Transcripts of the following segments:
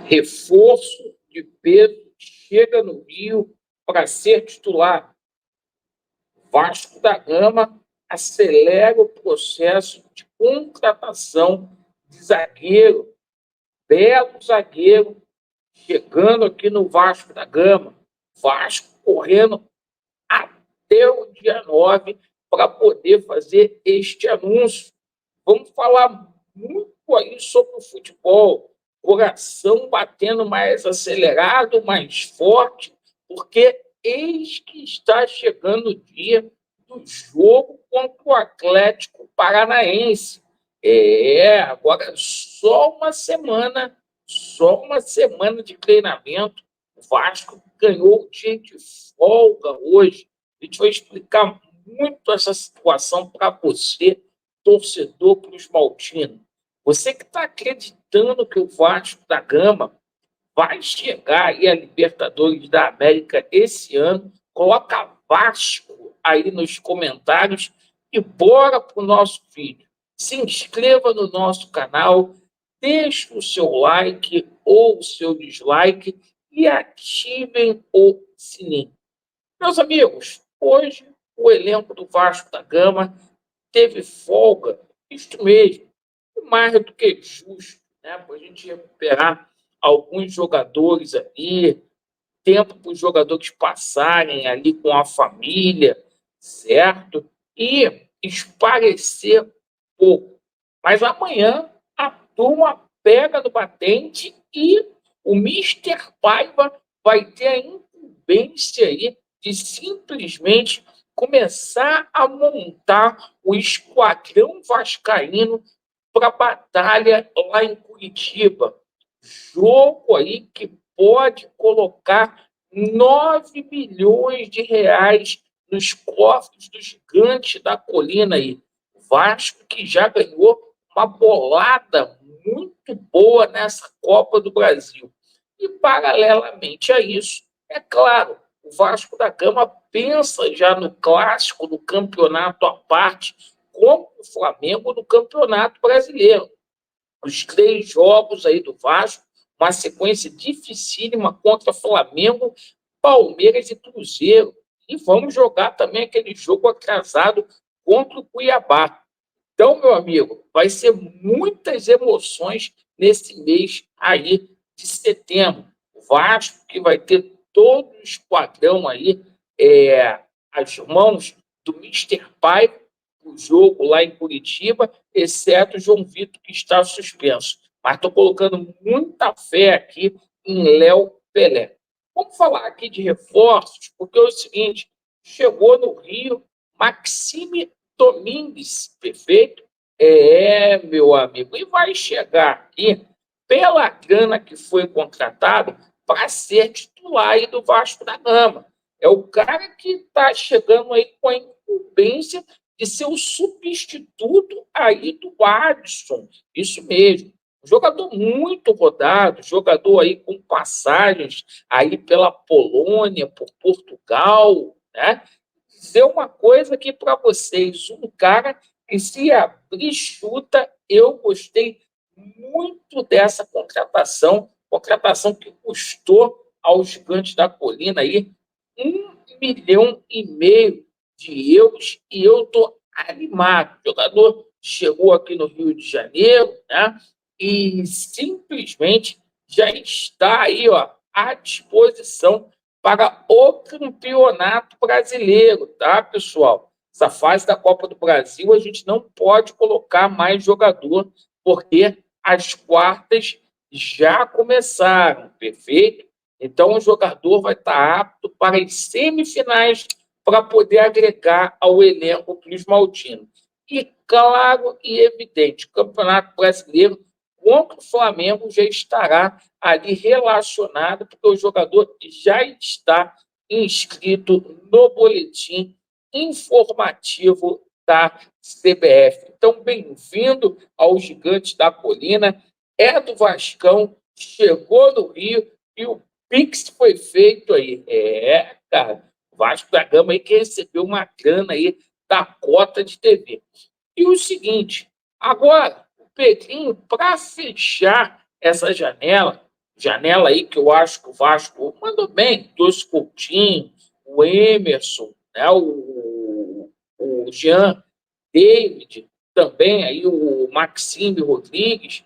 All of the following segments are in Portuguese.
Reforço de peso chega no Rio para ser titular. Vasco da Gama acelera o processo de contratação de zagueiro, belo zagueiro, chegando aqui no Vasco da Gama. Vasco correndo até o dia 9 para poder fazer este anúncio. Vamos falar muito aí sobre o futebol. Coração batendo mais acelerado, mais forte, porque eis que está chegando o dia do jogo contra o Atlético Paranaense. Agora só uma semana de treinamento. O Vasco ganhou o dia de folga hoje. A gente vai explicar muito essa situação para você, torcedor Cruz Maltino. Você que está acreditando que o Vasco da Gama vai chegar aí a Libertadores da América esse ano, coloca Vasco aí nos comentários e bora para o nosso vídeo. Se inscreva no nosso canal, deixe o seu like ou o seu dislike e ativem o sininho. Meus amigos, hoje o elenco do Vasco da Gama teve folga, isto mesmo, mais do que justo, né? Para a gente recuperar alguns jogadores ali, tempo para os jogadores passarem ali com a família, certo? E esparecer pouco. Mas amanhã a turma pega no batente e o Mister Paiva vai ter a incumbência aí de simplesmente começar a montar o esquadrão vascaíno para a batalha lá em Curitiba. Jogo aí que pode colocar 9 milhões de reais nos cofres do gigante da colina aí. O Vasco que já ganhou uma bolada muito boa nessa Copa do Brasil. E, paralelamente a isso, é claro, o Vasco da Gama pensa já no clássico, no campeonato à parte, como o Flamengo no Campeonato Brasileiro. Os 3 jogos aí do Vasco, uma sequência dificílima contra Flamengo, Palmeiras e Cruzeiro. E vamos jogar também aquele jogo atrasado contra o Cuiabá. Então, meu amigo, vai ser muitas emoções nesse mês aí de setembro. O Vasco que vai ter todo o esquadrão aí, as mãos do Mister Pai, o jogo lá em Curitiba, exceto o João Vitor, que está suspenso. Mas estou colocando muita fé aqui em Léo Pelé. Vamos falar aqui de reforços, porque é o seguinte, chegou no Rio Maxime Domingues, perfeito? Meu amigo, e vai chegar aqui pela grana que foi contratado para ser titular aí do Vasco da Gama. É o cara que está chegando aí com a incumbência de ser o substituto aí do Adson. Isso mesmo. Jogador muito rodado, jogador aí com passagens aí pela Polônia, por Portugal, né? Dizer uma coisa aqui para vocês, um cara que se abrir chuta, eu gostei muito dessa contratação que custou aos gigantes da colina aí 1,5 milhão de euros e eu estou animado. O jogador chegou aqui no Rio de Janeiro, né? E simplesmente já está aí, ó, à disposição para o campeonato brasileiro, tá, pessoal? Essa fase da Copa do Brasil a gente não pode colocar mais jogador, porque as quartas já começaram, perfeito? Então o jogador vai estar apto para as semifinais para poder agregar ao elenco Cruz Maltino. E claro e evidente, o Campeonato Brasileiro contra o Flamengo já estará ali relacionado, porque o jogador já está inscrito no boletim informativo da CBF. Então, bem-vindo aos Gigantes da Colina, é do Vascão, chegou no Rio e o Pix foi feito aí. Cara, o Vasco da Gama aí que recebeu uma grana aí da cota de TV. E o seguinte, agora, o Pedrinho, para fechar essa janela, janela aí que eu acho que o Vasco mandou bem, trouxe o Coutinho, o Emerson, né, o Jean David, também aí o Maxime Rodrigues.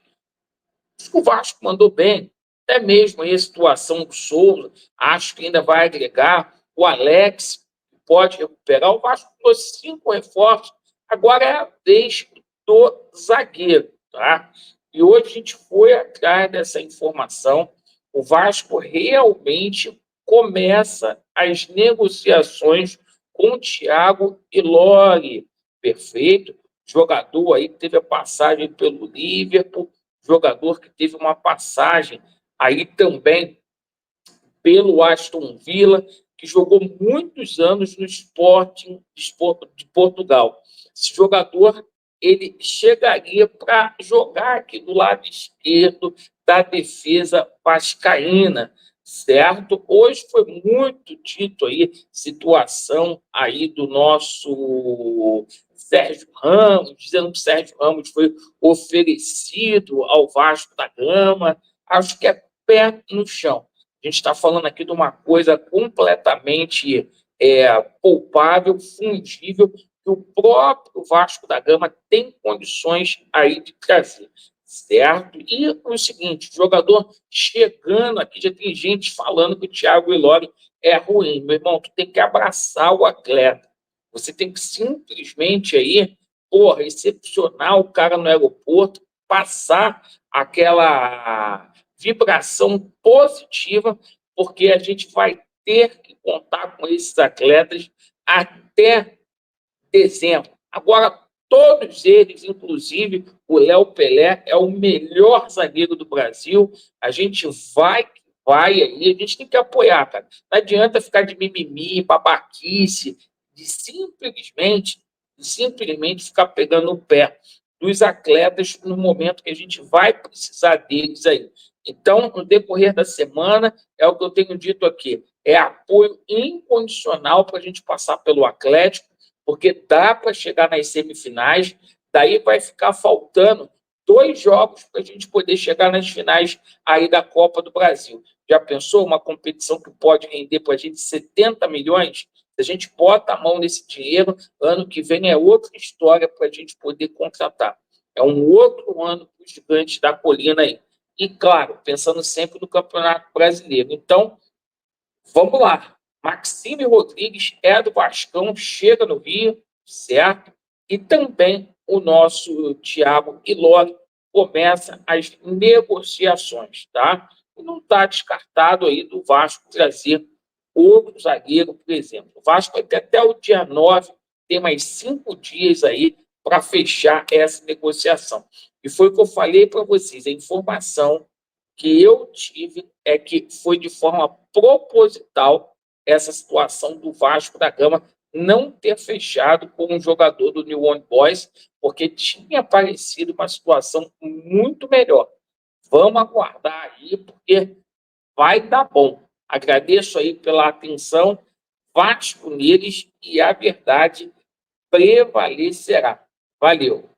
Acho que o Vasco mandou bem. Até mesmo aí a situação do Souza, acho que ainda vai agregar. O Alex pode recuperar. O Vasco trouxe 5 reforços. Agora é a vez do zagueiro, tá? E hoje a gente foi atrás dessa informação. O Vasco realmente começa as negociações com o Thiago Ilori. Perfeito? Jogador aí que teve a passagem pelo Liverpool, jogador que teve uma passagem aí também pelo Aston Villa, que jogou muitos anos no Sporting de Portugal. Esse jogador ele chegaria para jogar aqui do lado esquerdo da defesa vascaína, certo? Hoje foi muito dito aí situação aí do nosso Sérgio Ramos, dizendo que o Sérgio Ramos foi oferecido ao Vasco da Gama. Acho que é pé no chão. A gente está falando aqui de uma coisa completamente poupável, fungível, que o próprio Vasco da Gama tem condições aí de trazer, certo? E o seguinte, o jogador chegando aqui, já tem gente falando que o Thiago Ilori é ruim. Meu irmão, tu tem que abraçar o atleta. Você tem que simplesmente aí, porra, recepcionar o cara no aeroporto, passar aquela vibração positiva, porque a gente vai ter que contar com esses atletas até dezembro. Agora, todos eles, inclusive o Léo Pelé, é o melhor zagueiro do Brasil. A gente vai aí, a gente tem que apoiar, cara. Não adianta ficar de mimimi, babaquice, de simplesmente ficar pegando o pé dos atletas no momento que a gente vai precisar deles aí. Então, no decorrer da semana, é o que eu tenho dito aqui, é apoio incondicional para a gente passar pelo Atlético, porque dá para chegar nas semifinais, daí vai ficar faltando 2 jogos para a gente poder chegar nas finais aí da Copa do Brasil. Já pensou uma competição que pode render para a gente 70 milhões? Se a gente bota a mão nesse dinheiro, ano que vem é outra história para a gente poder contratar. É um outro ano para os gigantes da colina aí. E, claro, pensando sempre no Campeonato Brasileiro. Então, vamos lá. Maxime Rodrigues é do Vascão, chega no Rio, certo? E também o nosso Thiago Ilori começa as negociações, tá? E não está descartado aí do Vasco trazer outro zagueiro, por exemplo. O Vasco vai ter até o dia 9, tem mais 5 dias aí para fechar essa negociação. E foi o que eu falei para vocês, a informação que eu tive é que foi de forma proposital essa situação do Vasco da Gama não ter fechado com um jogador do New One Boys, porque tinha aparecido uma situação muito melhor. Vamos aguardar aí, porque vai dar bom. Agradeço aí pela atenção, Vasco neles, e a verdade prevalecerá. Valeu.